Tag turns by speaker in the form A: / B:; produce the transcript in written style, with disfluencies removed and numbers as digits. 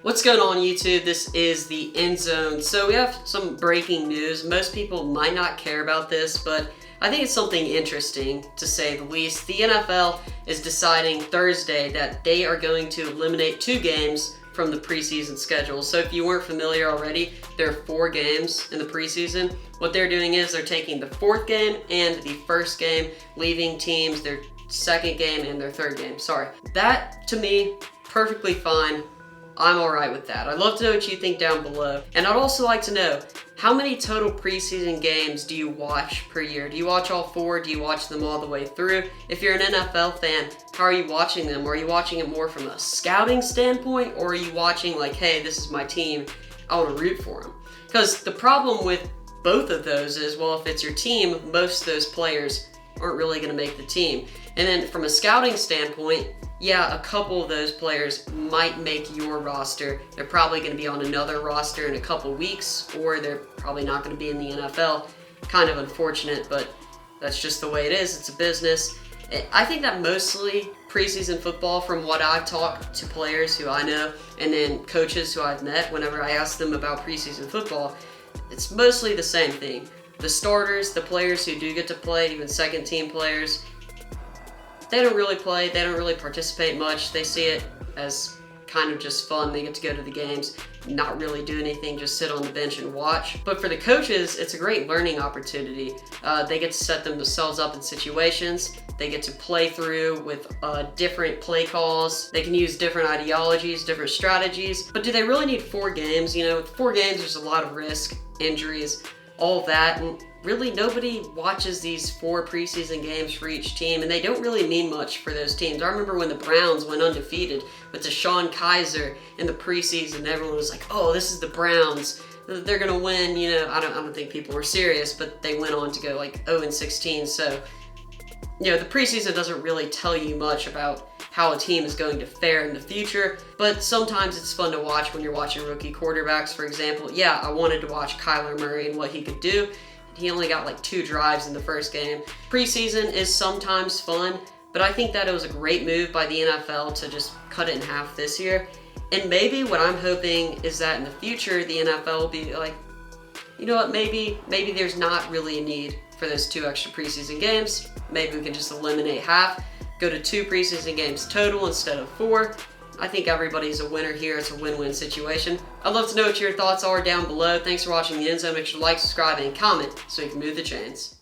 A: What's going on YouTube? This is the EndZone. So we have some breaking news. Most people might not care about this, but I think it's something interesting to say the least. The NFL is deciding Thursday that they are going to eliminate 2 games from the preseason schedule. So if you weren't familiar already, there are 4 games in the preseason. What they're doing is they're taking the 4th game and the 1st game, leaving teams their 2nd game and their 3rd game. Sorry. That, to me, perfectly fine. I'm alright with that. I'd love to know what you think down below. And I'd also like to know, how many total preseason games do you watch per year? Do you watch all 4? Do you watch them all the way through? If you're an NFL fan, how are you watching them? Are you watching it more from a scouting standpoint, or are you watching like, hey, this is my team, I want to root for them? Because the problem with both of those is, well, if it's your team, most of those players aren't really going to make the team. And then from a scouting standpoint, yeah, a couple of those players might make your roster. They're probably going to be on another roster in a couple weeks, or they're probably not going to be in the NFL. Kind of unfortunate, but that's just the way it is. It's a business. I think that mostly preseason football, from what I've talked to players who I know, and then coaches who I've met, whenever I ask them about preseason football, it's mostly the same thing. The starters, the players who do get to play, even second team players, they don't really play, they don't really participate much. They see it as kind of just fun. They get to go to the games, not really do anything, just sit on the bench and watch. But for the coaches, it's a great learning opportunity. They get to set themselves up in situations. They get to play through with different play calls. They can use different ideologies, different strategies. But do they really need 4 games? You know, with 4 games, there's a lot of risk, injuries, all that, and really nobody watches these 4 preseason games for each team, and they don't really mean much for those teams. I remember when the Browns went undefeated with DeShone Kizer in the preseason, everyone was like, oh, this is the Browns, they're gonna win. You know, I don't think people were serious, but they went on to go like 0-16. So, you know, the preseason doesn't really tell you much about how a team is going to fare in the future, but sometimes it's fun to watch when you're watching rookie quarterbacks. For example, yeah, I wanted to watch Kyler Murray and what he could do. He only got like 2 drives in the first game. Preseason is sometimes fun, but I think that it was a great move by the NFL to just cut it in half this year. And maybe what I'm hoping is that in the future, the NFL will be like, you know what, maybe there's not really a need for those 2 extra preseason games. Maybe we can just eliminate half, go to 2 preseason games total instead of 4. I think everybody's a winner here. It's a win-win situation. I'd love to know what your thoughts are down below. Thanks for watching the EndZone. Make sure to like, subscribe, and comment so you can move the chains.